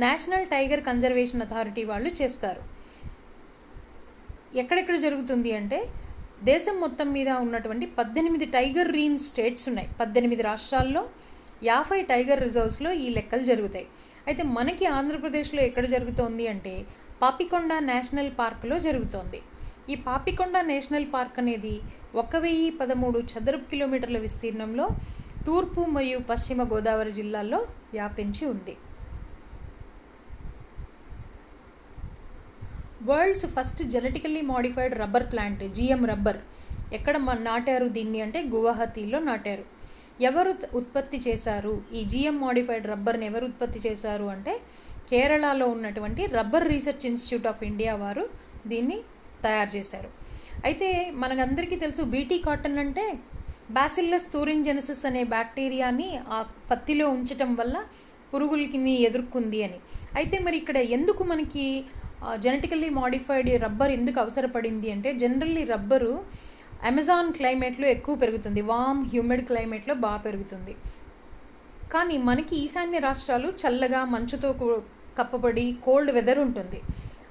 నేషనల్ టైగర్ కన్జర్వేషన్ అథారిటీ వాళ్ళు చేస్తారు. ఎక్కడెక్కడ జరుగుతుంది అంటే దేశం మొత్తం మీద ఉన్నటువంటి 18 టైగర్ రీన్ స్టేట్స్ ఉన్నాయి. 18 రాష్ట్రాల్లో 50 టైగర్ రిజర్వ్స్లో ఈ లెక్కలు జరుగుతాయి. అయితే మనకి ఆంధ్రప్రదేశ్లో ఎక్కడ జరుగుతోంది అంటే పాపికొండ నేషనల్ పార్క్లో జరుగుతోంది. ఈ పాపికొండ నేషనల్ పార్క్ అనేది 1013 చదరపు కిలోమీటర్ల విస్తీర్ణంలో తూర్పు మరియు పశ్చిమ గోదావరి జిల్లాల్లో వ్యాపించి ఉంది. World's first genetically modified rubber plant GM rubber ఎక్కడ నాటారు దీన్ని అంటే గువాహతీలో నాటారు. ఎవరు ఉత్పత్తి చేశారు ఈ జిఎం మోడిఫైడ్ రబ్బర్ని? ఎవరు ఉత్పత్తి చేశారు అంటే కేరళలో ఉన్నటువంటి rubber research institute of India వారు దీన్ని తయారు చేశారు. అయితే మనకందరికీ తెలుసు బీటీ కాటన్ అంటే బాసిల్లస్ థూరింజెనిసిస్ అనే బ్యాక్టీరియాని ఆ పత్తిలో ఉంచటం వల్ల పురుగులకి ఎదుర్కొంది అని. అయితే మరి ఇక్కడ ఎందుకు మనకి జెనెటికల్లీ మోడిఫైడ్ రబ్బర్ ఎందుకు అవసరపడింది అంటే జనరల్లీ రబ్బరు అమెజాన్ క్లైమేట్లో ఎక్కువ పెరుగుతుంది, వామ్ హ్యూమిడ్ క్లైమేట్లో బాగా పెరుగుతుంది. కానీ మనకి ఈశాన్య రాష్ట్రాలు చల్లగా మంచుతో కప్పబడి కోల్డ్ వెదర్ ఉంటుంది.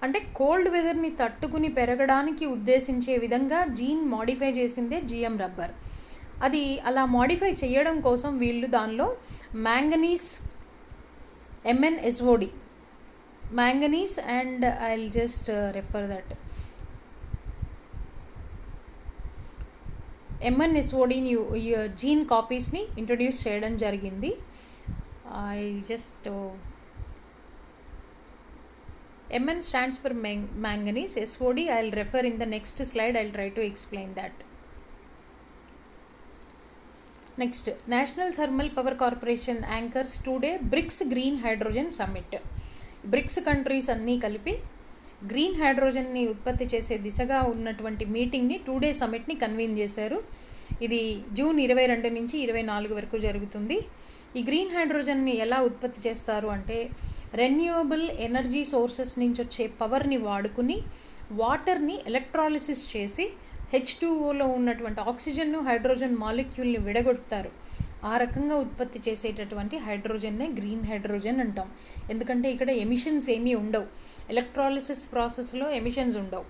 అంటే కోల్డ్ వెదర్ని తట్టుకుని పెరగడానికి ఉద్దేశించే విధంగా జీన్ మోడిఫై చేసిందే జిఎం రబ్బర్. అది అలా మోడిఫై చేయడం కోసం వీళ్ళు దానిలో manganese MnSOD manganese and I'll just refer that MnSOD gene కాపీస్ని ఇంట్రడ్యూస్ చేయడం జరిగింది. I just Mn stands for manganese, SOD I'll refer in the next slide. I'll try to explain that. Next, National Thermal Power Corporation anchors today BRICS Green Hydrogen Summit. BRICS countries అన్నీ కలిపి green హైడ్రోజన్ని ఉత్పత్తి చేసే దిశగా ఉన్నటువంటి మీటింగ్ని 2-day సమ్మిట్ని convene చేశారు. ఇది June 22 నుంచి 24 వరకు జరుగుతుంది. ఈ గ్రీన్ హైడ్రోజన్ని ఎలా ఉత్పత్తి చేస్తారు అంటే రెన్యూవబుల్ ఎనర్జీ సోర్సెస్ నుంచి వచ్చే పవర్ని వాడుకుని వాటర్ని ఎలక్ట్రాలిసిస్ చేసి H2Oలో ఉన్నటువంటి ఆక్సిజన్ను హైడ్రోజన్ మాలిక్యూల్ని విడగొడతారు. ఆ రకంగా ఉత్పత్తి చేసేటటువంటి హైడ్రోజన్నే గ్రీన్ హైడ్రోజన్ అంటాం. ఎందుకంటే ఇక్కడ ఎమిషన్స్ ఏమీ ఉండవు, ఎలక్ట్రాలిసిస్ ప్రాసెస్లో ఎమిషన్స్ ఉండవు.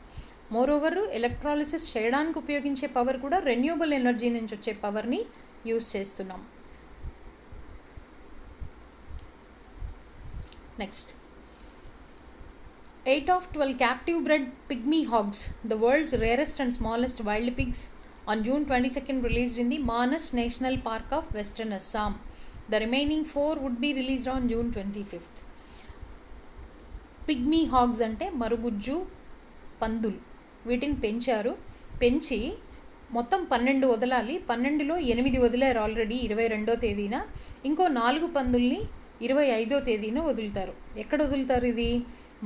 మోరోవర్ ఎలక్ట్రాలిసిస్ చేయడానికి ఉపయోగించే పవర్ కూడా రెన్యూవబుల్ ఎనర్జీ నుంచి వచ్చే పవర్ని యూజ్ చేస్తున్నాం. Next, 8 of 12 captive bred pygmy hogs, the world's rarest and smallest wild pigs, on June 22nd released in the Manas National Park of Western Assam. The remaining 4 would be released on June 25th. Pygmy hog's అంటే మరుగుజ్జు పందులు, వీటిని పెంచి మొత్తం 12 వదలాలి. 12లో 8 వదిలారు already 22వ తేదీన. ఇంకో 4 పందుల్ని 25వ తేదీన వదులుతారు. ఎక్కడ వదులుతారు? ఇది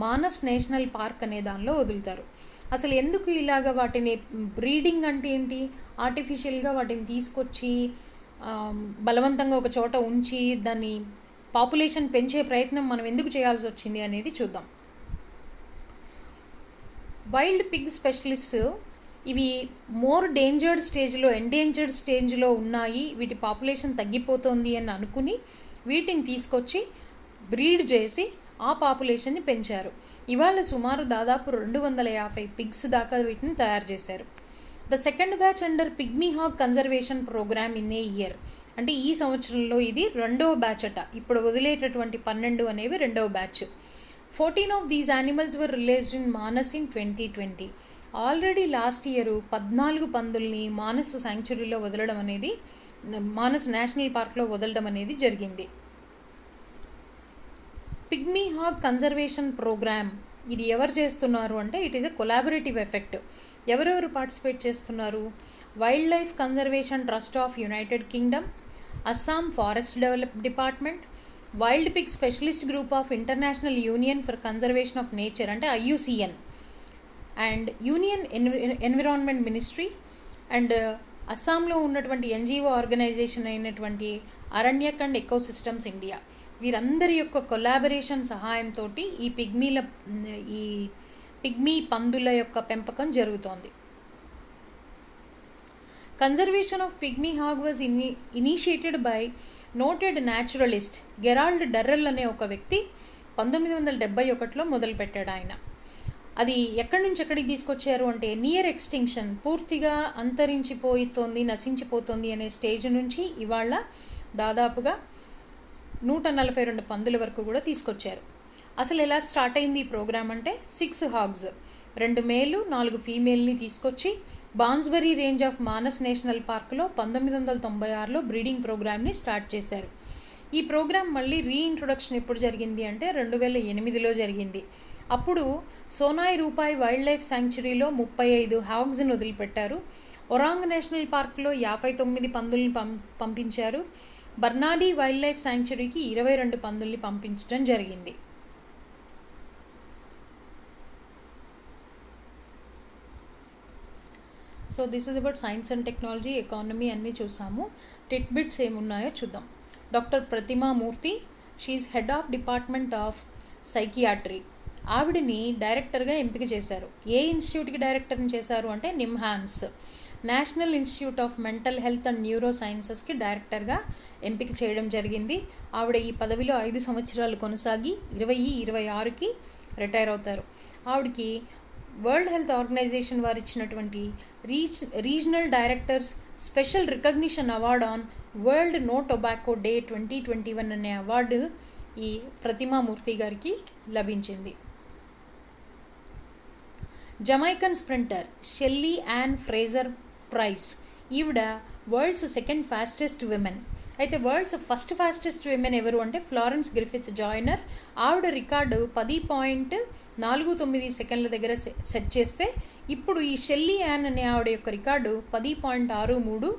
మానస్ నేషనల్ పార్క్ అనే దానిలో వదులుతారు. అసలు ఎందుకు ఇలాగ వాటిని బ్రీడింగ్ అంటే ఏంటి? ఆర్టిఫిషియల్గా వాటిని తీసుకొచ్చి బలవంతంగా ఒక చోట ఉంచి దాన్ని పాపులేషన్ పెంచే ప్రయత్నం మనం ఎందుకు చేయాల్సి వచ్చింది అనేది చూద్దాం. వైల్డ్ పిగ్ స్పెషలిస్ట్ ఇవి మోర్ డేంజర్డ్ స్టేజ్లో, ఎండేంజర్డ్ స్టేజ్లో ఉన్నాయి, వీటి పాపులేషన్ తగ్గిపోతుంది అని అనుకుని వీటిని తీసుకొచ్చి బ్రీడ్ చేసి ఆ పాపులేషన్ని పెంచారు. ఇవాళ సుమారు దాదాపు 250 పిగ్స్ దాకా వీటిని తయారు చేశారు. The second batch under pygmy hog conservation programme in a year, అంటే ఈ సంవత్సరంలో ఇది 2వ బ్యాచ్ అట. ఇప్పుడు వదిలేటటువంటి 12 అనేవి 2వ batch. 14 of these animals were released in Manas in 2020. Already last year 14 పందుల్ని మానస్ శాంక్చురీలో వదలడం అనేది, మానస్ నేషనల్ పార్క్లో వదలడం అనేది జరిగింది. పిగ్మీ హాగ్ కన్జర్వేషన్ ప్రోగ్రామ్ ఇది ఎవరు చేస్తున్నారు అంటే it is a collaborative effect. ఎవరెవరు పార్టిసిపేట్ చేస్తున్నారు? Wild life conservation trust of United Kingdom, Assam forest department, wild Pig specialist group of international union for conservation of nature అంటే IUCN, and union environment ministry, and అస్సాంలో ఉన్నటువంటి NGO organisation అయినటువంటి Aranyak and ecosystems India. వీరందరి యొక్క collaboration సహాయంతో ఈ pygmy పందుల యొక్క పెంపకం జరుగుతోంది. Conservation of pygmy hog was initiated by noted naturalist Gerald Durrell అనే ఒక వ్యక్తి 1971లో మొదలుపెట్టాడు ఆయన. అది ఎక్కడి నుంచి ఎక్కడికి తీసుకొచ్చారు అంటే నియర్ ఎక్స్టింక్షన్, పూర్తిగా అంతరించిపోతుంది, నశించిపోతుంది అనే స్టేజ్ నుంచి ఇవాళ దాదాపుగా 142 పందుల వరకు కూడా తీసుకొచ్చారు. అసలు ఎలా స్టార్ట్ అయింది ఈ ప్రోగ్రామ్ అంటే 6 హాగ్స్, 2 మేలు 4 ఫీమేల్ని తీసుకొచ్చి బాన్స్బరీ రేంజ్ ఆఫ్ మానస్ నేషనల్ పార్క్లో 1996లో బ్రీడింగ్ ప్రోగ్రామ్ని స్టార్ట్ చేశారు. ఈ ప్రోగ్రామ్ మళ్ళీ రీఇంట్రొడక్షన్ ఎప్పుడు జరిగింది అంటే 2008లో జరిగింది. అప్పుడు సోనాయ్ రూపాయ్ వైల్డ్ లైఫ్ శాంక్చురీలో 35 హాగ్స్ని వదిలిపెట్టారు. ఒరాంగ్ నేషనల్ పార్క్లో 59 పందుల్ని పంపించారు. బర్నాడీ వైల్డ్ లైఫ్ శాంక్చురీకి 22 పందుల్ని పంపించడం జరిగింది. So this is about science and technology, economy అన్నీ చూసాము. టిట్ బిట్స్ ఏమున్నాయో చూద్దాం. Doctor Pratima Murthy, she head of department of psychiatry. ఆవిడని డైరెక్టర్గా ఎంపిక చేశారు. ఏ ఇన్స్టిట్యూట్కి డైరెక్టర్ని చేశారు అంటే NIMHANS, national institute of mental health and neuro సైన్సెస్కి డైరెక్టర్గా ఎంపిక చేయడం జరిగింది. ఆవిడ ఈ పదవిలో 5 సంవత్సరాలు కొనసాగి 2026కి రిటైర్ అవుతారు. ఆవిడకి వరల్డ్ హెల్త్ ఆర్గనైజేషన్ వారు ఇచ్చినటువంటి regional director's special recognition award on world no tobacco day 2021 అనే అవార్డు ఈ ప్రతిమామూర్తి గారికి లభించింది. Jamaican sprinter Shelly Ann Fraser Pryce, ఈవిడ వరల్డ్స్ సెకండ్ ఫాస్టెస్ట్ విమెన్. అయితే వరల్డ్స్ ఫస్ట్ ఫాస్టెస్ట్ విమెన్ ఎవరు అంటే ఫ్లారెన్స్ గ్రిఫిత్ జాయినర్. ఆవిడ రికార్డు 10.49 సెకండ్ల దగ్గర సెట్ చేస్తే ఇప్పుడు ఈ షెల్లీ యాన్ అనే ఆవిడ యొక్క రికార్డు 10.63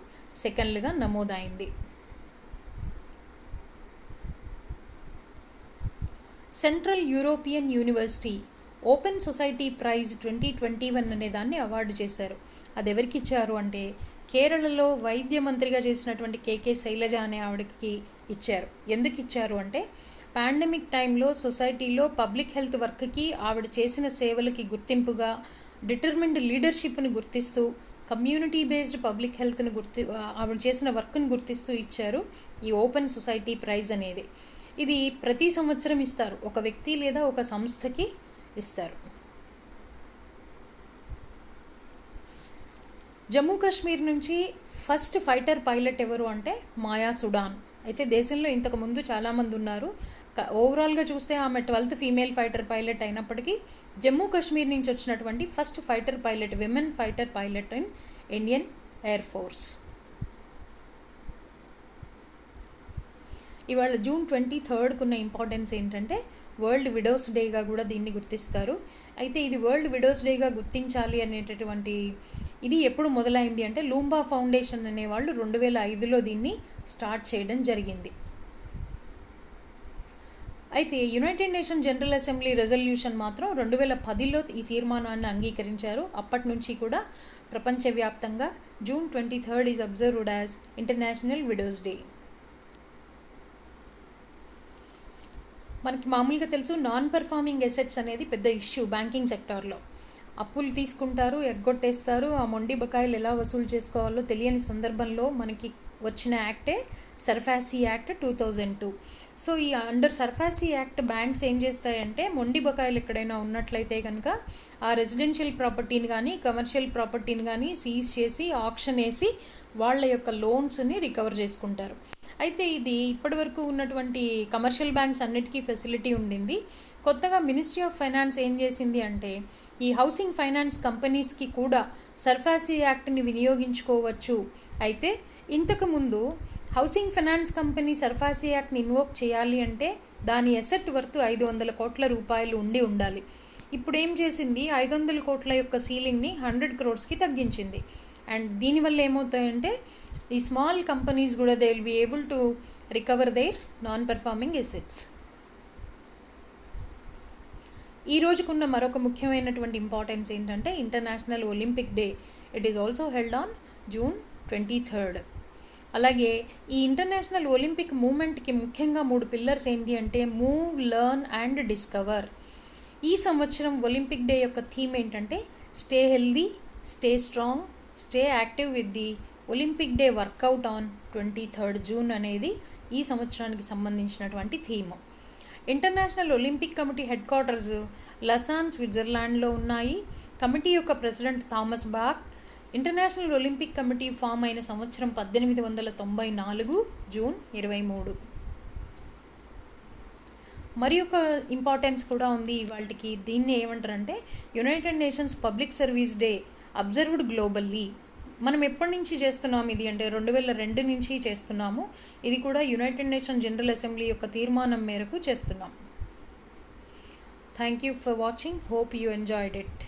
సెకండ్లుగా నమోదైంది. Central European University Open Society Prize 2021 అనే దాన్ని అవార్డు చేశారు. అది ఎవరికి ఇచ్చారు అంటే కేరళలో వైద్య మంత్రిగా చేసినటువంటి కేకే శైలజ అనే ఆవిడకి ఇచ్చారు. ఎందుకు ఇచ్చారు అంటే పాండమిక్ టైంలో సొసైటీలో పబ్లిక్ హెల్త్ వర్క్కి ఆవిడ చేసిన సేవలకి గుర్తింపుగా డిటర్మిన్డ్ లీడర్షిప్ని గుర్తిస్తూ కమ్యూనిటీ బేస్డ్ పబ్లిక్ హెల్త్ని ఆవిడ చేసిన వర్క్ని గుర్తిస్తూ ఇచ్చారు ఈ ఓపెన్ సొసైటీ ప్రైజ్ అనేది. ఇది ప్రతి సంవత్సరం ఇస్తారు, ఒక వ్యక్తి లేదా ఒక సంస్థకి ఇస్తారు. జమ్మూ కాశ్మీర్ నుంచి ఫస్ట్ ఫైటర్ పైలట్ ఎవరు అంటే మాయా సుడాన్. అయితే దేశంలో ఇంతకుముందు చాలామంది ఉన్నారు. ఓవరాల్గా చూస్తే ఆమె 12th ఫీమేల్ ఫైటర్ పైలట్ అయినప్పటికీ జమ్మూ కాశ్మీర్ నుంచి వచ్చినటువంటి first fighter pilot, women fighter pilot in Indian air force. ఇవాళ జూన్ 23 ఉన్న ఇంపార్టెన్స్ ఏంటంటే వరల్డ్ విడోస్ డేగా కూడా దీన్ని గుర్తిస్తారు. అయితే ఇది వరల్డ్ విడోస్ డేగా గుర్తించాలి అనేటటువంటి ఇది ఎప్పుడు మొదలైంది అంటే లూంబా ఫౌండేషన్ అనేవాళ్ళు 2005లో దీన్ని స్టార్ట్ చేయడం జరిగింది. అయితే United nation general assembly resolution మాత్రం 2010లో ఈ తీర్మానాన్ని అంగీకరించారు. అప్పటి నుంచి కూడా ప్రపంచవ్యాప్తంగా June 23 is observed as international widows day. మనకి మామూలుగా తెలుసు నాన్ పెర్ఫార్మింగ్ అసెట్స్ అనేది పెద్ద ఇష్యూ బ్యాంకింగ్ సెక్టార్లో. అప్పులు తీసుకుంటారు, ఎగ్గొట్టేస్తారు, ఆ మొండి బకాయిలు ఎలా వసూలు చేసుకోవాలో తెలియని సందర్భంలో మనకి వచ్చిన యాక్టే సర్ఫాసీ యాక్ట్ 2002. సో ఈ అండర్ సర్ఫాసీ యాక్ట్ బ్యాంక్స్ ఏం చేస్తాయంటే మొండి బకాయిలు ఎక్కడైనా ఉన్నట్లయితే కనుక ఆ రెసిడెన్షియల్ ప్రాపర్టీని కానీ కమర్షియల్ ప్రాపర్టీని కానీ సీజ్ చేసి ఆక్షన్ వేసి వాళ్ళ యొక్క లోన్స్ని రికవర్ చేసుకుంటారు. అయితే ఇది ఇప్పటివరకు ఉన్నటువంటి కమర్షియల్ బ్యాంక్స్ అన్నిటికీ ఫెసిలిటీ ఉండింది. కొత్తగా మినిస్ట్రీ ఆఫ్ ఫైనాన్స్ ఏం చేసింది అంటే ఈ హౌసింగ్ ఫైనాన్స్ కంపెనీస్కి కూడా సర్ఫాసీ యాక్ట్ని వినియోగించుకోవచ్చు. అయితే ఇంతకుముందు హౌసింగ్ ఫైనాన్స్ కంపెనీ సర్ఫాసీ యాక్ట్ని ఇన్వోక్ చేయాలి అంటే దాని అసెట్ వర్త్ 500 కోట్ల రూపాయలు ఉండాలి. ఇప్పుడు ఏం చేసింది 500 కోట్ల యొక్క సీలింగ్ని 100 crores తగ్గించింది. అండ్ దీనివల్ల ఏమవుతాయంటే ఈ స్మాల్ కంపెనీస్ కూడా they will be able to recover their non performing assets. ఈ రోజుకున్న మరొక ముఖ్యమైనటువంటి ఇంపార్టెన్స్ ఏంటంటే International Olympic Day. It is also held on June 23. అలాగే ఈ ఇంటర్నేషనల్ ఒలింపిక్ మూమెంట్కి ముఖ్యంగా 3 పిల్లర్స్ ఏంటి అంటే మూవ్, లెర్న్ అండ్ డిస్కవర్. ఈ సంవత్సరం ఒలింపిక్ డే యొక్క థీమ్ ఏంటంటే stay healthy, stay strong, stay active with the Olympic day workout on 23rd June అనేది ఈ సంవత్సరానికి సంబంధించినటువంటి theme. International Olympic committee headquarters Lausanne, స్విట్జర్లాండ్లో ఉన్నాయి. కమిటీ యొక్క president Thomas Bach. International Olympic committee form అయిన సంవత్సరం 1894 June 23. మరి ఒక ఇంపార్టెన్స్ కూడా ఉంది ఇవాళకి. దీన్ని ఏమంటారంటే United nations public service day observed globally. మనం ఎప్పటి నుంచి చేస్తున్నాం ఇది అంటే 2002 నుంచి చేస్తున్నాము. ఇది కూడా యునైటెడ్ నేషన్ జనరల్ అసెంబ్లీ యొక్క తీర్మానం మేరకు చేస్తున్నాం. Thank you for watching. Hope you enjoyed it.